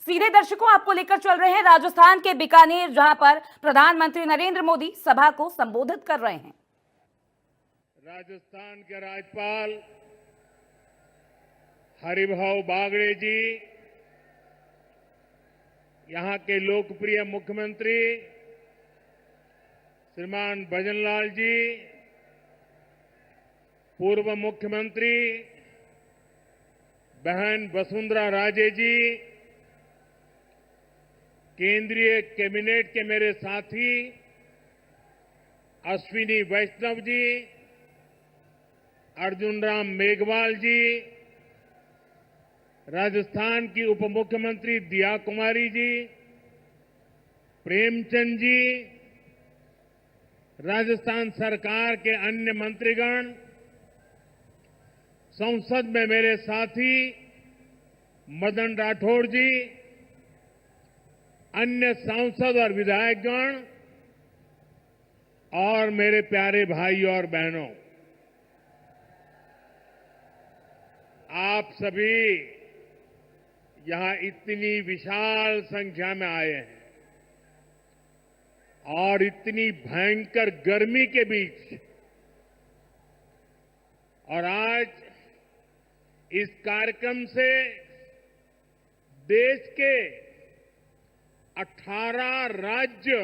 सीधे दर्शकों आपको लेकर चल रहे हैं राजस्थान के बीकानेर, जहां पर प्रधानमंत्री नरेंद्र मोदी सभा को संबोधित कर रहे हैं। राजस्थान के राज्यपाल हरिभाऊ बागड़े जी, यहां के लोकप्रिय मुख्यमंत्री श्रीमान भजनलाल जी, पूर्व मुख्यमंत्री बहन वसुंधरा राजे जी, केंद्रीय कैबिनेट के मेरे साथी अश्विनी वैष्णव जी, अर्जुन राम मेघवाल जी, राजस्थान की उप मुख्यमंत्री दिया कुमारी जी, प्रेमचंद जी, राजस्थान सरकार के अन्य मंत्रीगण, संसद में मेरे साथी मदन राठौड़ जी, अन्य सांसद और विधायकगण और मेरे प्यारे भाई और बहनों, आप सभी यहां इतनी विशाल संख्या में आए हैं और इतनी भयंकर गर्मी के बीच, और आज इस कार्यक्रम से देश के 18 राज्य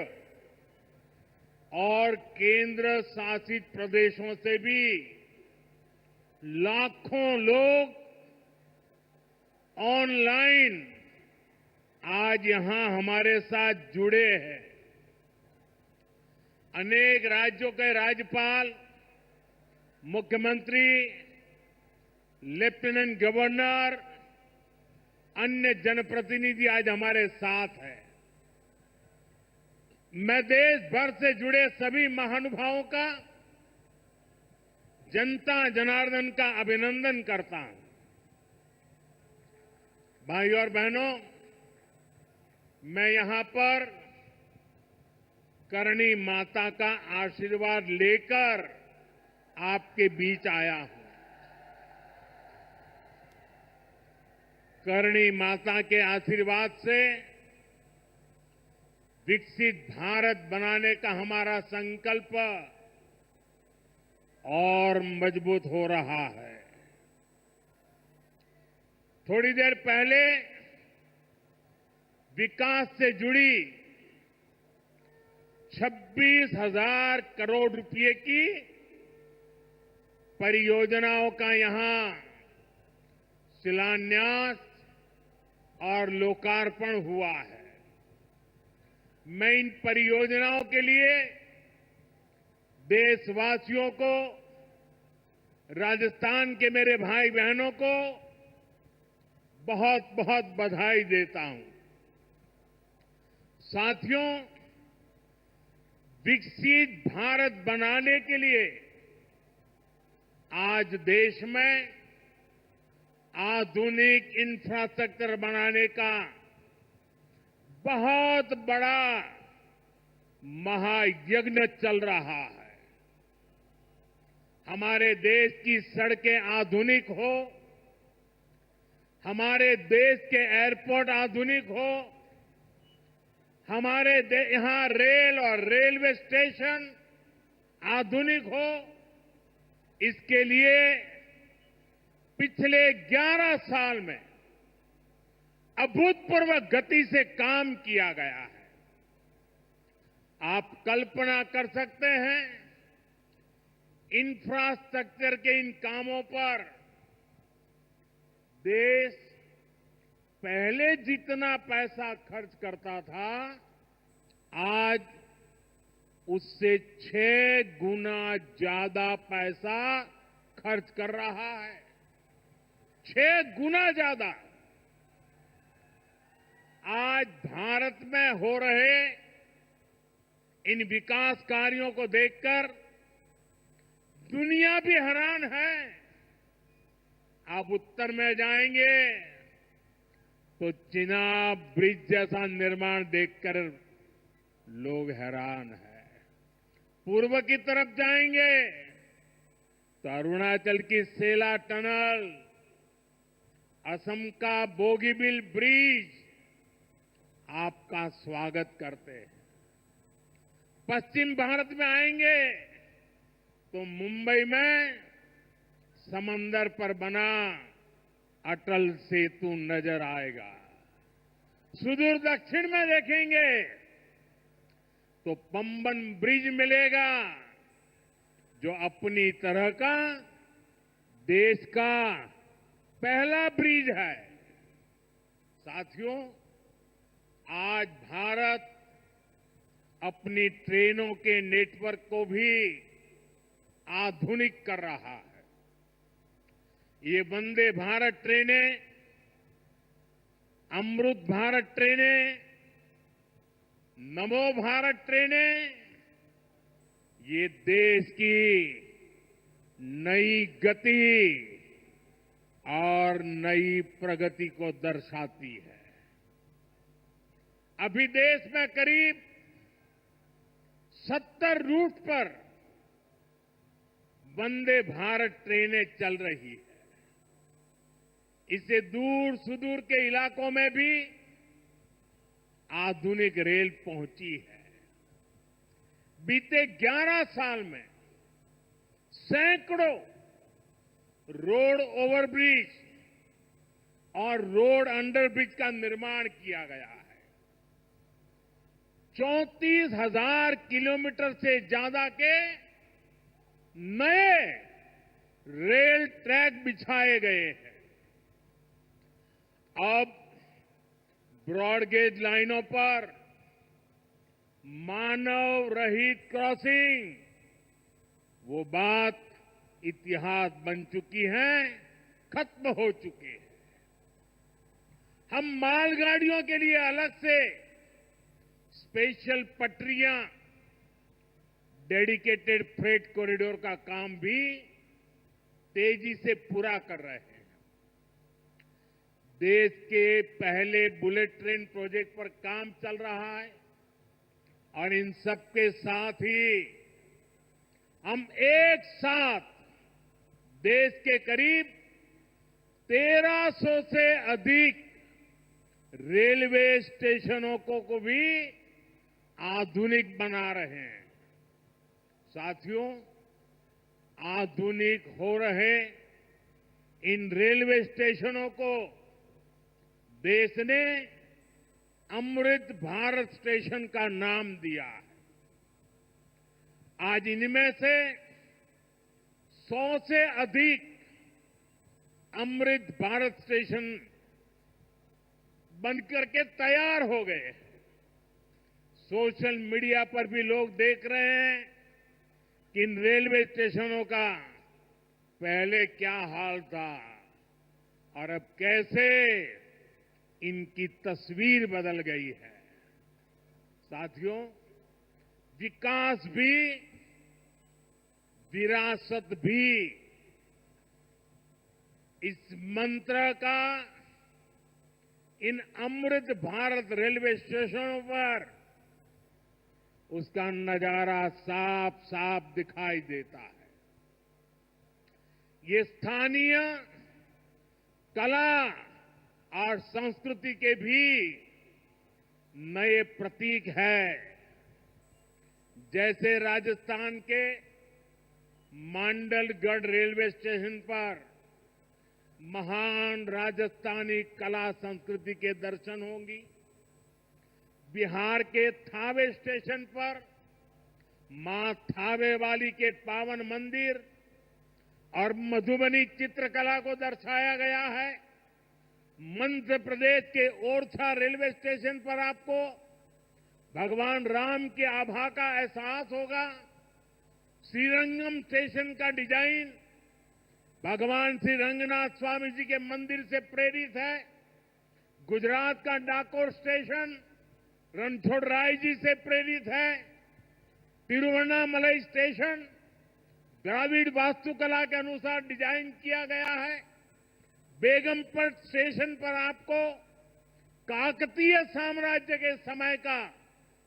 और केंद्र शासित प्रदेशों से भी लाखों लोग ऑनलाइन आज यहां हमारे साथ जुड़े हैं। अनेक राज्यों के राज्यपाल, मुख्यमंत्री, लेफ्टिनेंट गवर्नर, अन्य जनप्रतिनिधि आज हमारे साथ हैं। मैं देश भर से जुड़े सभी महानुभावों का, जनता जनार्दन का अभिनंदन करता हूं। भाई और बहनों, मैं यहां पर करणी माता का आशीर्वाद लेकर आपके बीच आया हूं। करणी माता के आशीर्वाद से विकसित भारत बनाने का हमारा संकल्प और मजबूत हो रहा है। थोड़ी देर पहले विकास से जुड़ी 26,000 करोड़ रुपए की परियोजनाओं का यहां शिलान्यास और लोकार्पण हुआ है। मैं इन परियोजनाओं के लिए देशवासियों को, राजस्थान के मेरे भाई बहनों को बहुत बहुत बधाई देता हूं। साथियों, विकसित भारत बनाने के लिए आज देश में आधुनिक इंफ्रास्ट्रक्चर बनाने का बहुत बड़ा महायज्ञ चल रहा है। हमारे देश की सड़कें आधुनिक हो, हमारे देश के एयरपोर्ट आधुनिक हो, हमारे यहां रेल और रेलवे स्टेशन आधुनिक हो, इसके लिए पिछले 11 साल में अभूतपूर्व गति से काम किया गया है। आप कल्पना कर सकते हैं, इंफ्रास्ट्रक्चर के इन कामों पर देश पहले जितना पैसा खर्च करता था, आज उससे 6 गुना ज्यादा पैसा खर्च कर रहा है। 6 गुना ज्यादा। आज भारत में हो रहे इन विकास कार्यों को देखकर दुनिया भी हैरान है। आप उत्तर में जाएंगे तो चिनाब ब्रिज जैसा निर्माण देखकर लोग हैरान हैं। पूर्व की तरफ जाएंगे तो अरुणाचल की सेला टनल, असम का बोगीबिल ब्रिज, आपका स्वागत करते हैं। पश्चिम भारत में आएंगे तो मुंबई में समंदर पर बना अटल सेतु नजर आएगा। सुदूर दक्षिण में देखेंगे तो पंबन ब्रिज मिलेगा, जो अपनी तरह का देश का पहला ब्रिज है। साथियों, आज भारत अपनी ट्रेनों के नेटवर्क को भी आधुनिक कर रहा है। ये वंदे भारत ट्रेनें, अमृत भारत ट्रेनें, नमो भारत ट्रेनें, ये देश की नई गति और नई प्रगति को दर्शाती है। अभी देश में करीब 70 रूट पर वंदे भारत ट्रेनें चल रही है। इससे दूर सुदूर के इलाकों में भी आधुनिक रेल पहुंची है। बीते 11 साल में सैकड़ों रोड ओवरब्रिज और रोड अंडरब्रिज का निर्माण किया गया है। 34,000 किलोमीटर से ज्यादा के नए रेल ट्रैक बिछाए गए हैं। अब ब्रॉडगेज लाइनों पर मानव रहित क्रॉसिंग, वो बात इतिहास बन चुकी है, खत्म हो चुकी है। हम मालगाड़ियों के लिए अलग से स्पेशल पटरियां, डेडिकेटेड फ्रेट कॉरिडोर का काम भी तेजी से पूरा कर रहे हैं। देश के पहले बुलेट ट्रेन प्रोजेक्ट पर काम चल रहा है और इन सबके साथ ही हम एक साथ देश के करीब 1300 से अधिक रेलवे स्टेशनों को भी आधुनिक बना रहे हैं। साथियों, आधुनिक हो रहे इन रेलवे स्टेशनों को देश ने अमृत भारत स्टेशन का नाम दिया है। आज इनमें से 100 से अधिक अमृत भारत स्टेशन बनकर के तैयार हो गए। सोशल मीडिया पर भी लोग देख रहे हैं कि इन रेलवे स्टेशनों का पहले क्या हाल था और अब कैसे इनकी तस्वीर बदल गई है। साथियों, विकास भी, विरासत भी, इस मंत्र का इन अमृत भारत रेलवे स्टेशनों पर उसका नजारा साफ साफ दिखाई देता है। ये स्थानीय कला और संस्कृति के भी नए प्रतीक है। जैसे राजस्थान के मांडलगढ़ रेलवे स्टेशन पर महान राजस्थानी कला संस्कृति के दर्शन होंगी। बिहार के थावे स्टेशन पर मां थावे वाली के पावन मंदिर और मधुबनी चित्रकला को दर्शाया गया है। मध्य प्रदेश के ओरछा रेलवे स्टेशन पर आपको भगवान राम की आभा का एहसास होगा। श्रीरंगम स्टेशन का डिजाइन भगवान श्री रंगनाथ स्वामी जी के मंदिर से प्रेरित है। गुजरात का डाकोर स्टेशन रणछोड़राय जी से प्रेरित है। तिरुवन्नामलई स्टेशन द्राविड़ वास्तुकला के अनुसार डिजाइन किया गया है। बेगमपट स्टेशन पर आपको काकतीय साम्राज्य के समय का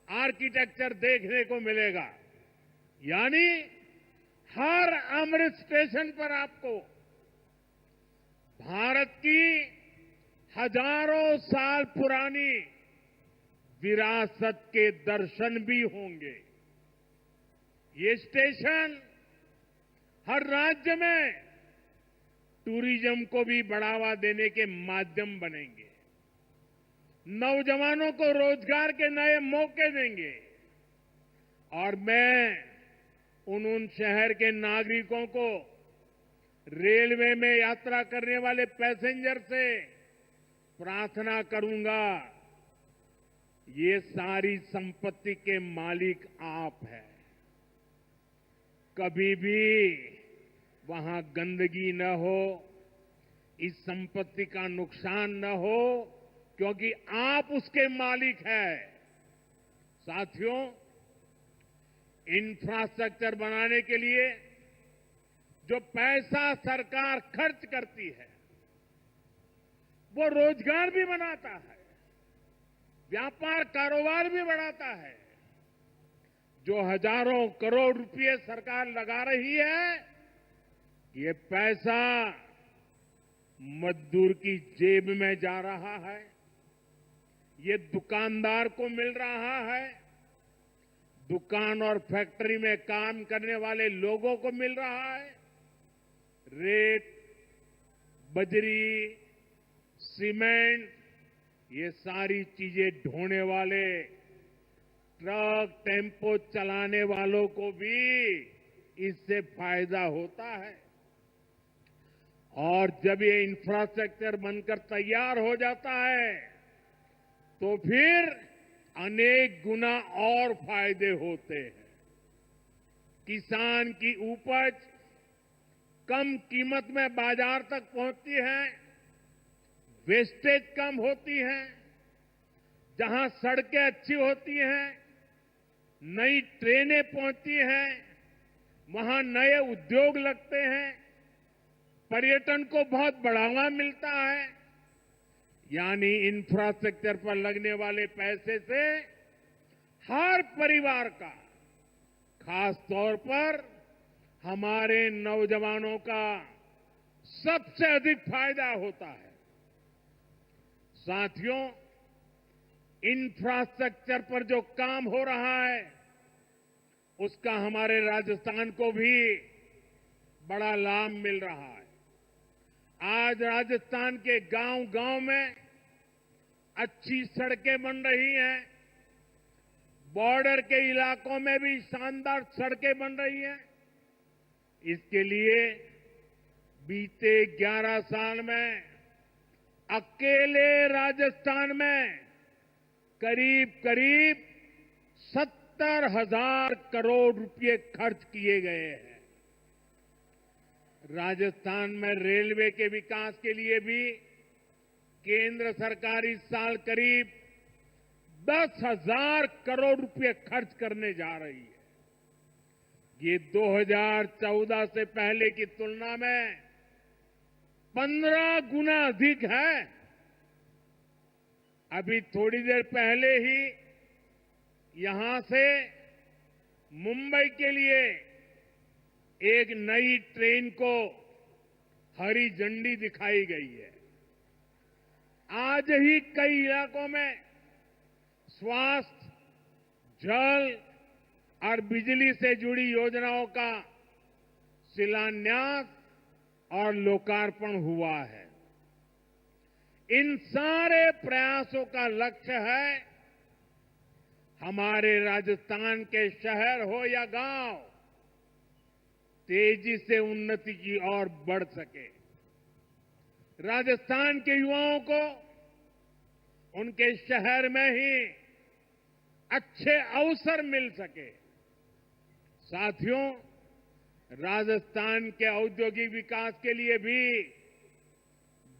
आर्किटेक्चर देखने को मिलेगा। यानी हर अमृत स्टेशन पर आपको भारत की हजारों साल पुरानी विरासत के दर्शन भी होंगे। ये स्टेशन हर राज्य में टूरिज्म को भी बढ़ावा देने के माध्यम बनेंगे, नौजवानों को रोजगार के नए मौके देंगे और मैं उन शहर के नागरिकों को रेलवे में यात्रा करने वाले पैसेंजर से प्रार्थना करूंगा, ये सारी संपत्ति के मालिक आप हैं। कभी भी वहां गंदगी न हो, इस संपत्ति का नुकसान न हो, क्योंकि आप उसके मालिक हैं। साथियों, इंफ्रास्ट्रक्चर बनाने के लिए जो पैसा सरकार खर्च करती है, वो रोजगार भी बनाता है, व्यापार कारोबार भी बढ़ाता है। जो हजारों करोड़ रुपए सरकार लगा रही है, ये पैसा मजदूर की जेब में जा रहा है, ये दुकानदार को मिल रहा है, दुकान और फैक्ट्री में काम करने वाले लोगों को मिल रहा है। रेत, बजरी, सीमेंट, ये सारी चीजें ढोने वाले ट्रक, टेम्पो चलाने वालों को भी इससे फायदा होता है। और जब ये इंफ्रास्ट्रक्चर बनकर तैयार हो जाता है, तो फिर अनेक गुना और फायदे होते हैं। किसान की उपज कम कीमत में बाजार तक पहुंचती है, वेस्टेज कम होती है, जहां सड़कें अच्छी होती हैं, नई ट्रेनें पहुंचती हैं, वहां नए उद्योग लगते हैं, पर्यटन को बहुत बढ़ावा मिलता है। यानी इंफ्रास्ट्रक्चर पर लगने वाले पैसे से हर परिवार का, खास तौर पर हमारे नौजवानों का सबसे अधिक फायदा होता है। साथियों, इंफ्रास्ट्रक्चर पर जो काम हो रहा है, उसका हमारे राजस्थान को भी बड़ा लाभ मिल रहा है। आज राजस्थान के गांव-गांव में अच्छी सड़कें बन रही हैं, बॉर्डर के इलाकों में भी शानदार सड़कें बन रही हैं। इसके लिए बीते 11 साल में अकेले राजस्थान में करीब 70,000 करोड़ रुपए खर्च किए गए हैं। राजस्थान में रेलवे के विकास के लिए भी केंद्र सरकार इस साल करीब 10,000 करोड़ रुपए खर्च करने जा रही है। ये 2014 से पहले की तुलना में 15 गुना अधिक है। अभी थोड़ी देर पहले ही यहां से मुंबई के लिए एक नई ट्रेन को हरी झंडी दिखाई गई है। आज ही कई इलाकों में स्वास्थ्य, जल और बिजली से जुड़ी योजनाओं का शिलान्यास और लोकार्पण हुआ है। इन सारे प्रयासों का लक्ष्य है हमारे राजस्थान के शहर हो या गांव तेजी से उन्नति की ओर बढ़ सके। राजस्थान के युवाओं को उनके शहर में ही अच्छे अवसर मिल सके। साथियों, राजस्थान के औद्योगिक विकास के लिए भी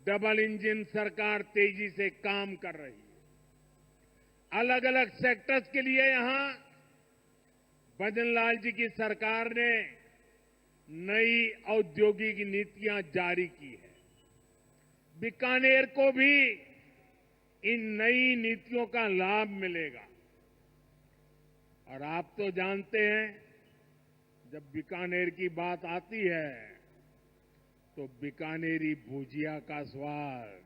डबल इंजन सरकार तेजी से काम कर रही है। अलग अलग सेक्टर्स के लिए यहां भजनलाल जी की सरकार ने नई औद्योगिक नीतियां जारी की है। बीकानेर को भी इन नई नीतियों का लाभ मिलेगा। और आप तो जानते हैं, जब बीकानेर की बात आती है तो बीकानेरी भुजिया का स्वाद,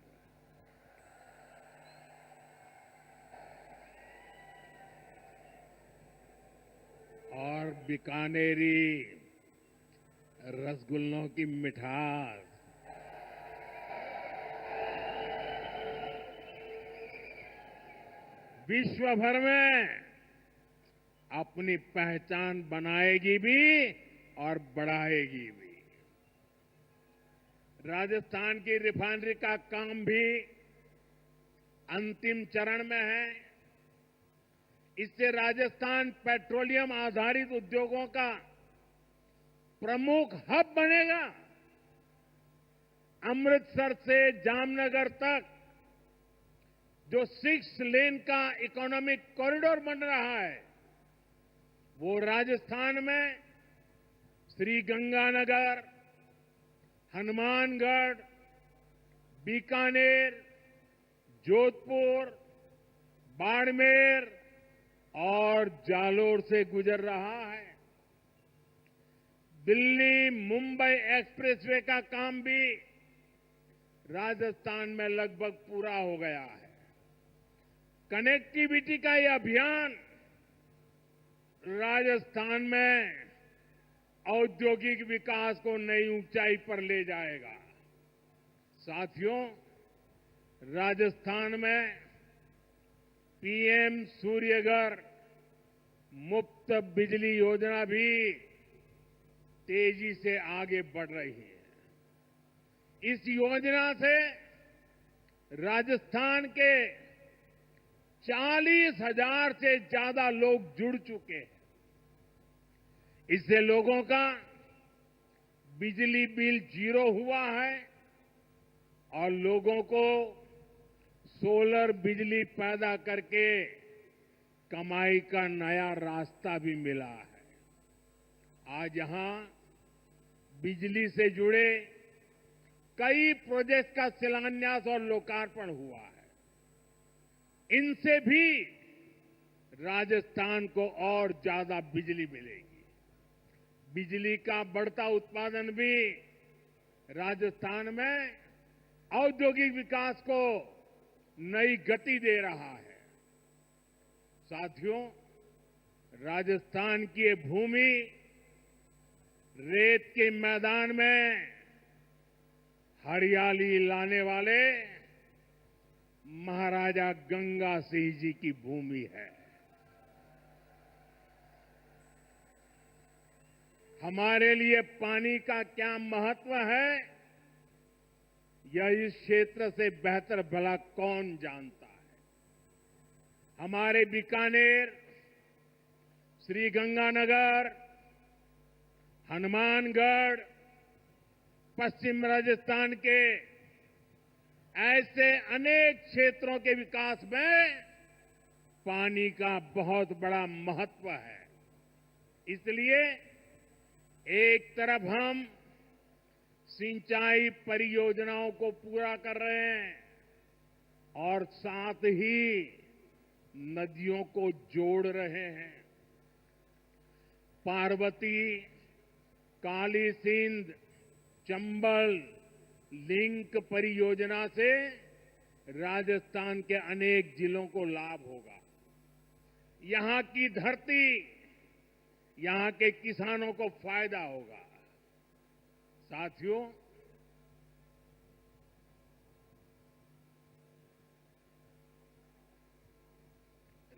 बीकानेरी रसगुल्लों की मिठास विश्व भर में अपनी पहचान बनाएगी भी और बढ़ाएगी भी। राजस्थान की रिफाइनरी का काम भी अंतिम चरण में है। इससे राजस्थान पेट्रोलियम आधारित उद्योगों का प्रमुख हब बनेगा। अमृतसर से जामनगर तक जो 6 लेन का इकोनॉमिक कॉरिडोर बन रहा है, वो राजस्थान में श्रीगंगानगर, हनुमानगढ़, बीकानेर, जोधपुर, बाड़मेर और जालोर से गुजर रहा है। दिल्ली मुंबई एक्सप्रेसवे का काम भी राजस्थान में लगभग पूरा हो गया है। कनेक्टिविटी का यह अभियान राजस्थान में औद्योगिक विकास को नई ऊंचाई पर ले जाएगा। साथियों, राजस्थान में पीएम सूर्यघर मुफ्त बिजली योजना भी तेजी से आगे बढ़ रही है। इस योजना से राजस्थान के 40,000 से ज्यादा लोग जुड़ चुके हैं। इससे लोगों का बिजली बिल 0 हुआ है और लोगों को सोलर बिजली पैदा करके कमाई का नया रास्ता भी मिला है। आज यहां बिजली से जुड़े कई प्रोजेक्ट का शिलान्यास और लोकार्पण हुआ है। इनसे भी राजस्थान को और ज्यादा बिजली मिलेगी। बिजली का बढ़ता उत्पादन भी राजस्थान में औद्योगिक विकास को नई गति दे रहा है। साथियों, राजस्थान की ये भूमि रेत के मैदान में हरियाली लाने वाले महाराजा गंगा सिंह जी की भूमि है। हमारे लिए पानी का क्या महत्व है, यह इस क्षेत्र से बेहतर भला कौन जानता है। हमारे बीकानेर, श्रीगंगानगर, हनुमानगढ़, पश्चिम राजस्थान के ऐसे अनेक क्षेत्रों के विकास में पानी का बहुत बड़ा महत्व है। इसलिए एक तरफ हम सिंचाई परियोजनाओं को पूरा कर रहे हैं और साथ ही नदियों को जोड़ रहे हैं। पार्वती, काली सिंध, चंबल लिंक परियोजना से राजस्थान के अनेक जिलों को लाभ होगा। यहां की धरती, यहां के किसानों को फायदा होगा। साथियों,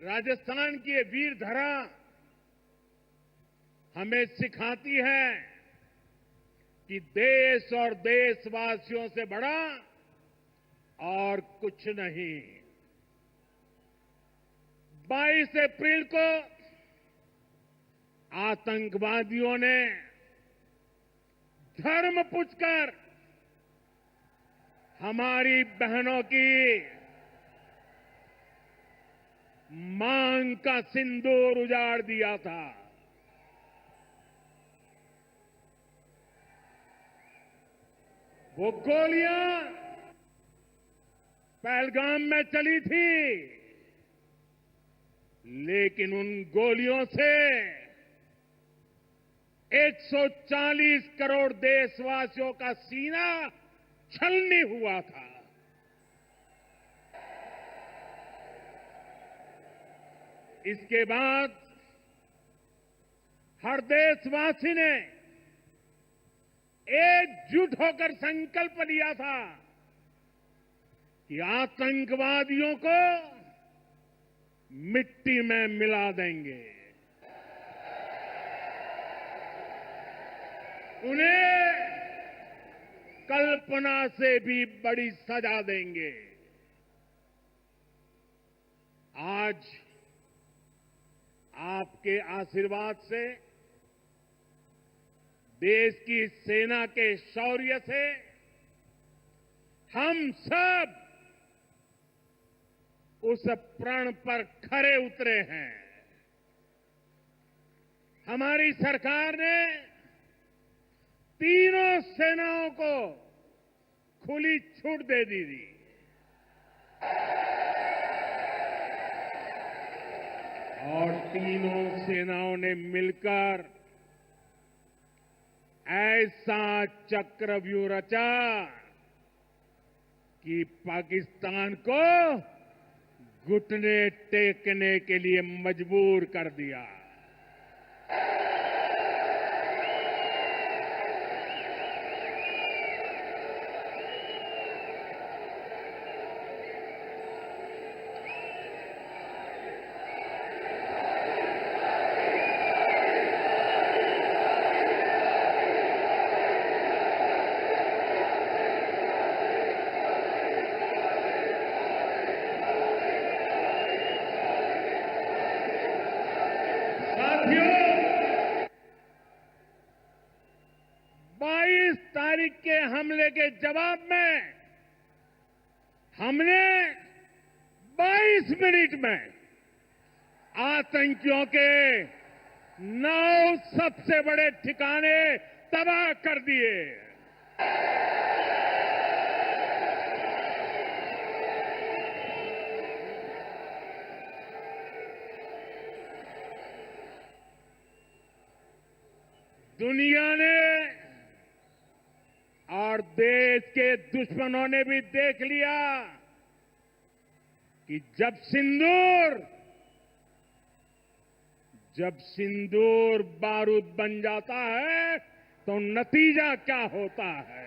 राजस्थान की ये वीर धरा हमें सिखाती है कि देश और देशवासियों से बड़ा और कुछ नहीं। 22 अप्रैल को आतंकवादियों ने धर्म पूछकर हमारी बहनों की मांग का सिंदूर उजाड़ दिया था। वो गोलियां पहलगाम में चली थी, लेकिन उन गोलियों से 140 करोड़ देशवासियों का सीना छलनी हुआ था। इसके बाद हर देशवासी ने एकजुट होकर संकल्प लिया था कि आतंकवादियों को मिट्टी में मिला देंगे, उन्हें कल्पना से भी बड़ी सजा देंगे। आज आपके आशीर्वाद से, देश की सेना के शौर्य से हम सब उस प्रण पर खरे उतरे हैं। हमारी सरकार ने तीनों सेनाओं को खुली छूट दे दी थी। और तीनों सेनाओं ने मिलकर ऐसा चक्रव्यूह रचा कि पाकिस्तान को घुटने टेकने के लिए मजबूर कर दिया। तारीख के हमले के जवाब में हमने 22 मिनट में आतंकियों के 9 सबसे बड़े ठिकाने तबाह कर दिए। दुनिया ने और देश के दुश्मनों ने भी देख लिया कि जब सिंदूर बारूद बन जाता है तो नतीजा क्या होता है।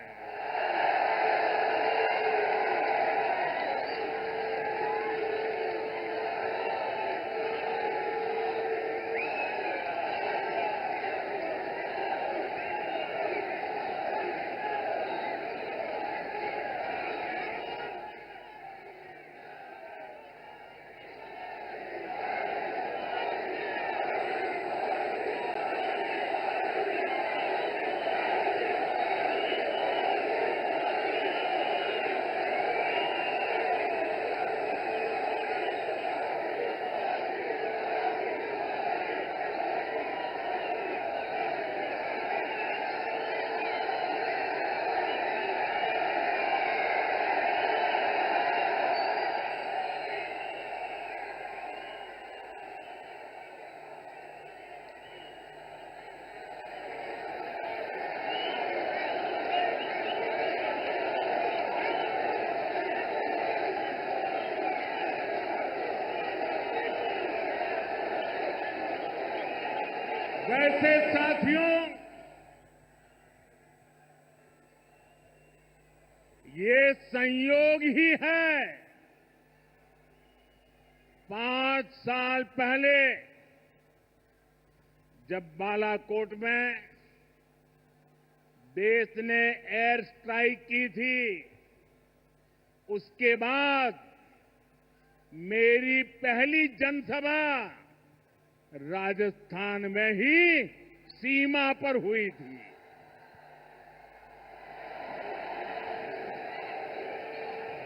वैसे साथियों, ये संयोग ही है। 5 साल पहले जब बालाकोट में देश ने एयर स्ट्राइक की थी, उसके बाद मेरी पहली जनसभा राजस्थान में ही सीमा पर हुई थी।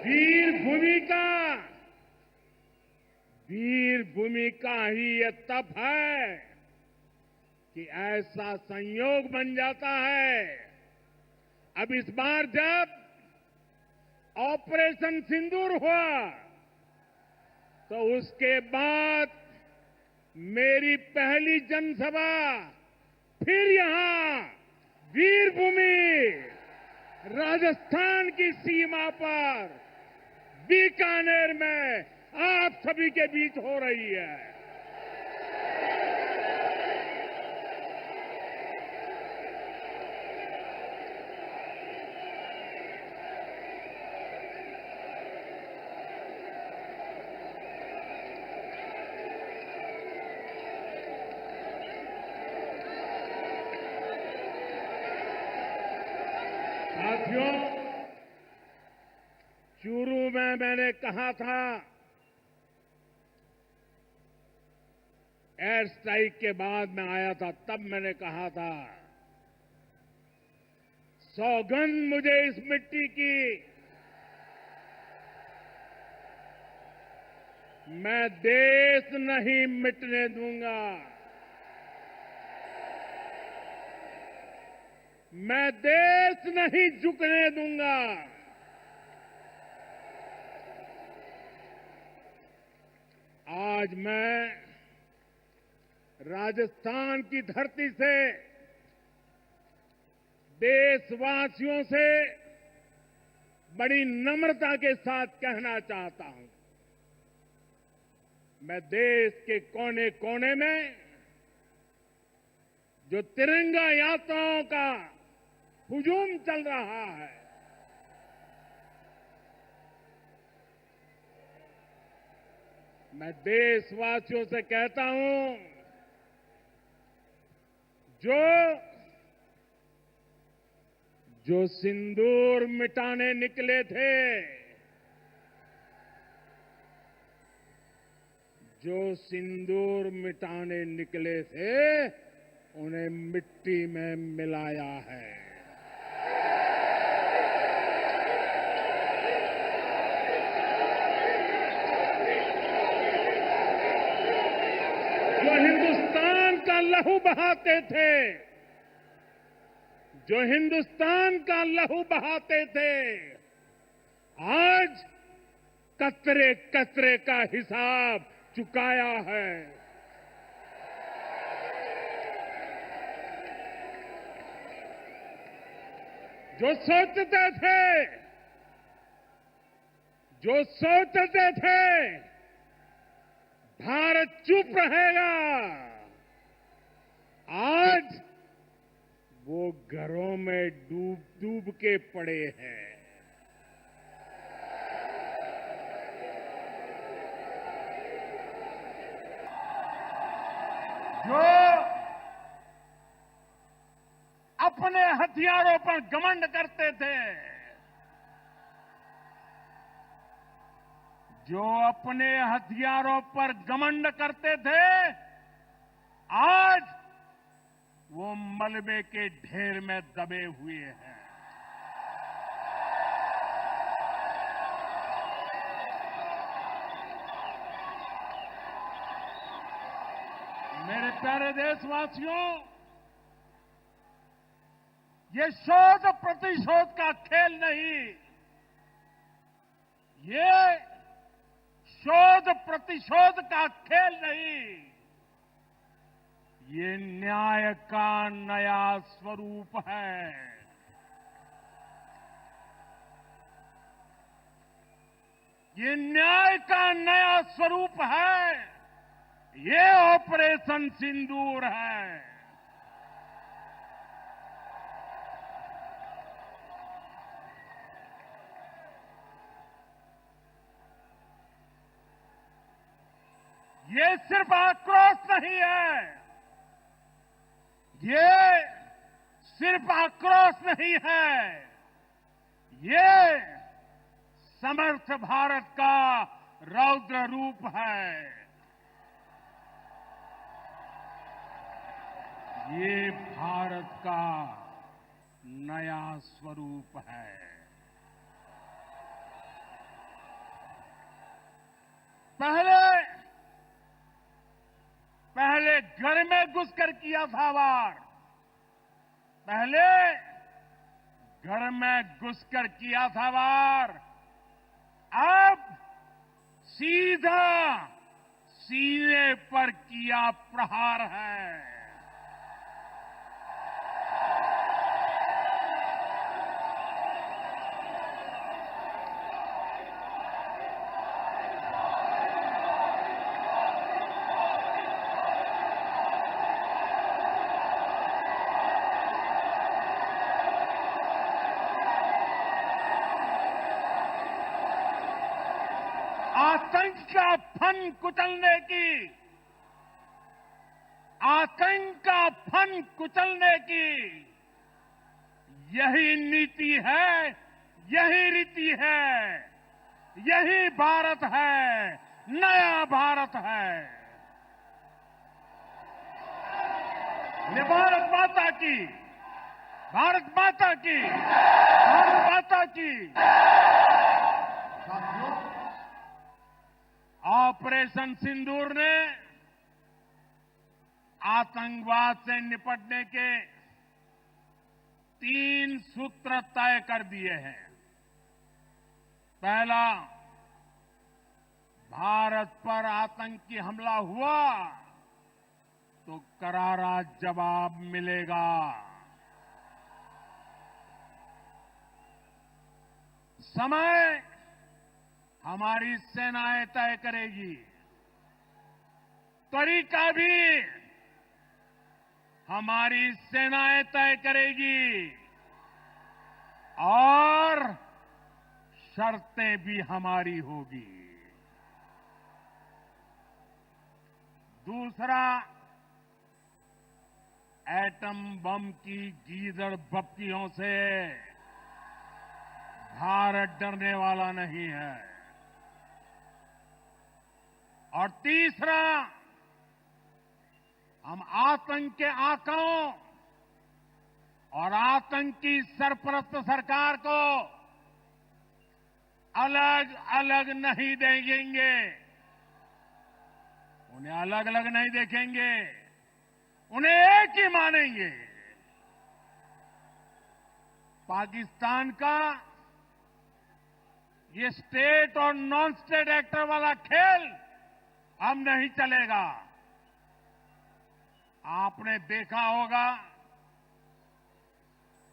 वीर भूमि का ही ये तप है कि ऐसा संयोग बन जाता है। अब इस बार जब ऑपरेशन सिंदूर हुआ तो उसके बाद मेरी पहली जनसभा फिर यहां वीरभूमि राजस्थान की सीमा पर बीकानेर में आप सभी के बीच हो रही है। मैंने कहा था, एयर स्ट्राइक के बाद मैं आया था, तब मैंने कहा था, सौगंध मुझे इस मिट्टी की, मैं देश नहीं मिटने दूंगा, मैं देश नहीं झुकने दूंगा। आज मैं राजस्थान की धरती से देशवासियों से बड़ी नम्रता के साथ कहना चाहता हूं, मैं देश के कोने कोने में जो तिरंगा यात्राओं का हुजूम चल रहा है, मैं देशवासियों से कहता हूं, जो सिंदूर मिटाने निकले थे, जो सिंदूर मिटाने निकले थे, उन्हें मिट्टी में मिलाया है। जो हिंदुस्तान का लहू बहाते थे, जो हिंदुस्तान का लहू बहाते थे, आज कतरे कतरे का हिसाब चुकाया है। जो सोचते थे भारत चुप रहेगा, आज वो घरों में डूब डूब के पड़े हैं। जो अपने हथियारों पर घमंड करते थे, जो अपने हथियारों पर घमंड करते थे, आज वो मलबे के ढेर में दबे हुए हैं। मेरे प्यारे देशवासियों, ये शोध प्रतिशोध का खेल नहीं, ये शोध प्रतिशोध का खेल नहीं, ये न्याय का नया स्वरूप है। ये न्याय का नया स्वरूप है। ये ऑपरेशन सिंदूर है। ये सिर्फ आक्रोश नहीं है, ये सिर्फ आक्रोश नहीं है, ये समर्थ भारत का रौद्र रूप है। ये भारत का नया स्वरूप है। पहले घर में घुसकर किया था वार, पहले घर में घुसकर किया था वार, अब सीधा सीने पर किया प्रहार है। आतंक का फन कुचलने की, आतंक का फन कुचलने की यही नीति है, यही रीति है। यही भारत है, नया भारत है। ये भारत माता की, भारत माता की, भारत माता की। साथियों, ऑपरेशन सिंदूर ने आतंकवाद से निपटने के 3 सूत्र तय कर दिए हैं। पहला, भारत पर आतंकी हमला हुआ तो करारा जवाब मिलेगा। समय हमारी सेनाएं तय करेगी, तरीका भी हमारी सेनाएं तय करेगी और शर्तें भी हमारी होगी। दूसरा, एटम बम की गीदड़ बप्तियों से भारत डरने वाला नहीं है। और तीसरा, हम आतंक के आकाओं और आतंकी सरपरस्त सरकार को अलग अलग नहीं देखेंगे, उन्हें अलग अलग नहीं देखेंगे, उन्हें एक ही मानेंगे। पाकिस्तान का ये स्टेट और नॉन स्टेट एक्टर वाला खेल अब नहीं चलेगा। आपने देखा होगा,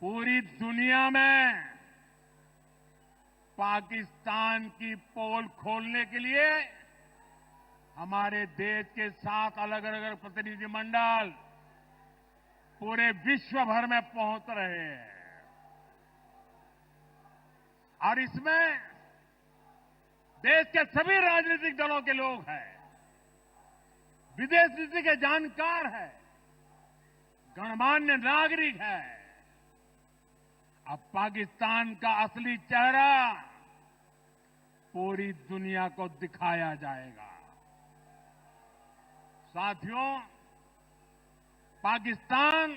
पूरी दुनिया में पाकिस्तान की पोल खोलने के लिए हमारे देश के 7 अलग अलग प्रतिनिधिमंडल पूरे विश्व भर में पहुंच रहे हैं। और इसमें देश के सभी राजनीतिक दलों के लोग हैं, विदेश नीति के जानकार हैं, गणमान्य नागरिक है। अब पाकिस्तान का असली चेहरा पूरी दुनिया को दिखाया जाएगा। साथियों, पाकिस्तान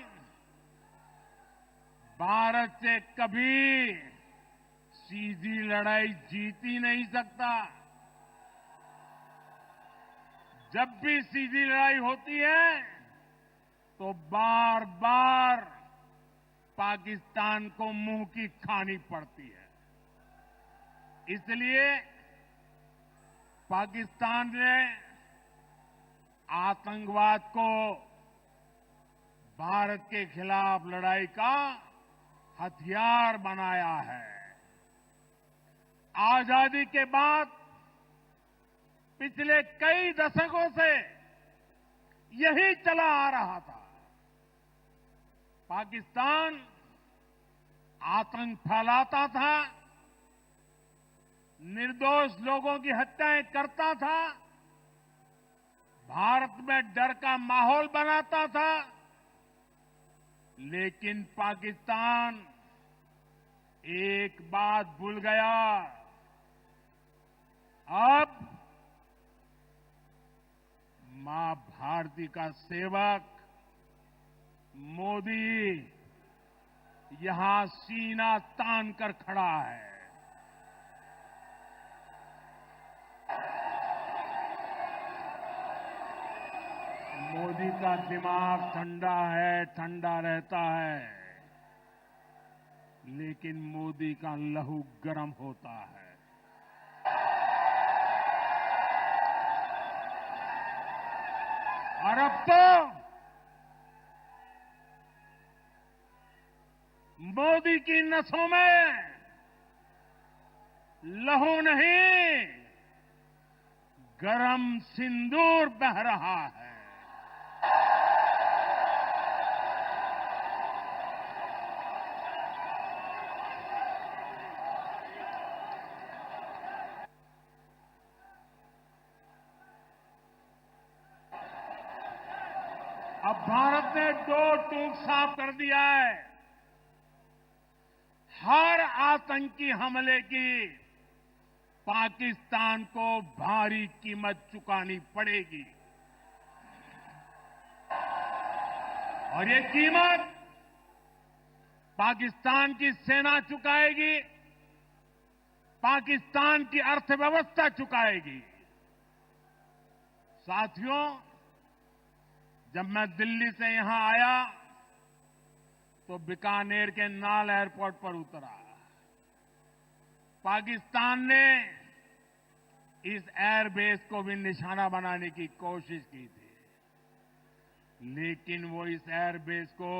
भारत से कभी सीधी लड़ाई जीत ही नहीं सकता। जब भी सीधी लड़ाई होती है तो बार बार पाकिस्तान को मुंह की खानी पड़ती है। इसलिए पाकिस्तान ने आतंकवाद को भारत के खिलाफ लड़ाई का हथियार बनाया है। आजादी के बाद पिछले कई दशकों से यही चला आ रहा था। पाकिस्तान आतंक फैलाता था, निर्दोष लोगों की हत्याएं करता था, भारत में डर का माहौल बनाता था। लेकिन पाकिस्तान एक बात भूल गया, अब मां भारती का सेवक मोदी यहां सीना तान कर खड़ा है। मोदी का दिमाग ठंडा है, ठंडा रहता है, लेकिन मोदी का लहू गर्म होता है। और अब तो मोदी की नसों में लहू नहीं, गरम सिंदूर बह रहा है। अब भारत ने दो टूक साफ कर दिया है। हर आतंकी हमले की पाकिस्तान को भारी कीमत चुकानी पड़ेगी और ये कीमत पाकिस्तान की सेना चुकाएगी, पाकिस्तान की अर्थव्यवस्था चुकाएगी। साथियों, जब मैं दिल्ली से यहां आया तो बीकानेर के नाल एयरपोर्ट पर उतरा। पाकिस्तान ने इस एयरबेस को भी निशाना बनाने की कोशिश की थी, लेकिन वो इस एयरबेस को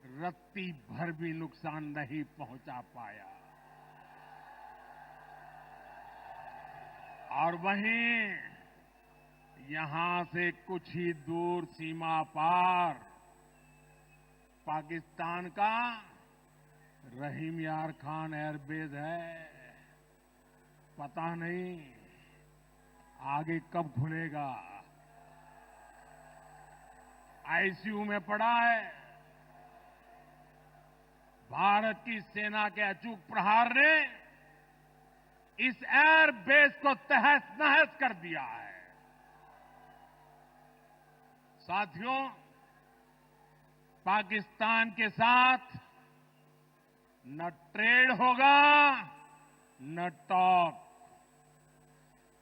रत्ती भर भी नुकसान नहीं पहुंचा पाया। और वहीं यहां से कुछ ही दूर सीमा पार पाकिस्तान का रहीम यार खान एयरबेस है। पता नहीं आगे कब खुलेगा। आईसीयू में पड़ा है। भारत की सेना के अचूक प्रहार ने इस एयरबेस को तहस नहस कर दिया है। साथियों, पाकिस्तान के साथ न ट्रेड होगा न टॉक।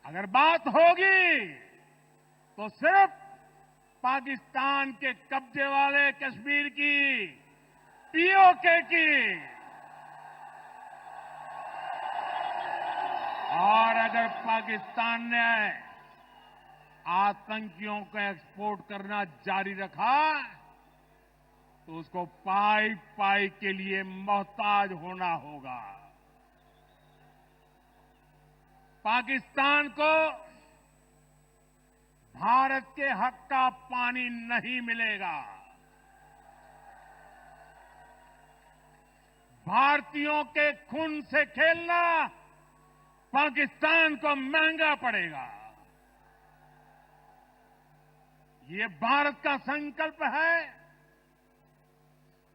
अगर बात होगी तो सिर्फ पाकिस्तान के कब्जे वाले कश्मीर की, पीओके की। और अगर पाकिस्तान ने आतंकियों को एक्सपोर्ट करना जारी रखा तो उसको पाई पाई के लिए मोहताज होना होगा। पाकिस्तान को भारत के हक का पानी नहीं मिलेगा। भारतीयों के खून से खेलना पाकिस्तान को महंगा पड़ेगा। ये भारत का संकल्प है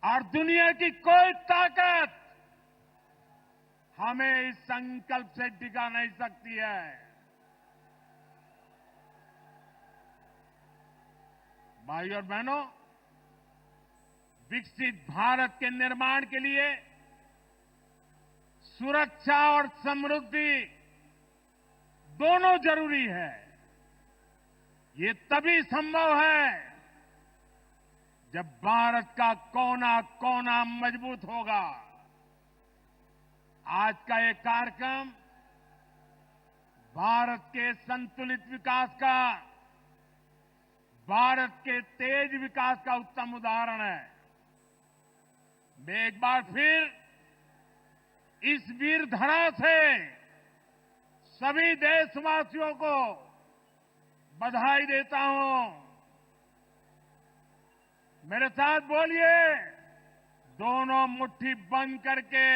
और दुनिया की कोई ताकत हमें इस संकल्प से डिगा नहीं सकती है। भाइयों और बहनों, विकसित भारत के निर्माण के लिए सुरक्षा और समृद्धि दोनों जरूरी है। ये तभी संभव है जब भारत का कोना कोना मजबूत होगा। आज का ये कार्यक्रम भारत के संतुलित विकास का, भारत के तेज विकास का उत्तम उदाहरण है। मैं एक बार फिर इस वीर धरा से सभी देशवासियों को बधाई देता हूं। मेरे साथ बोलिए, दोनों मुट्ठी बंद करके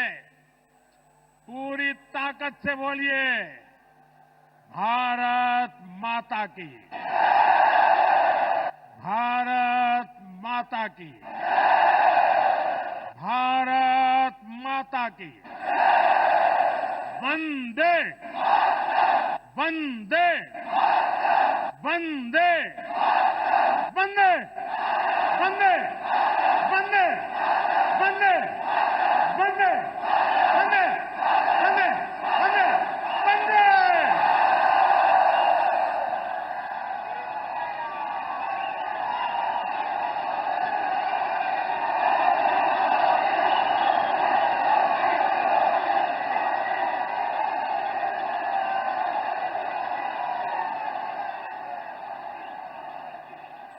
पूरी ताकत से बोलिए, भारत माता की, भारत माता की, भारत माता की। वंदे वंदे वंदे वंदे वंदे वंदे।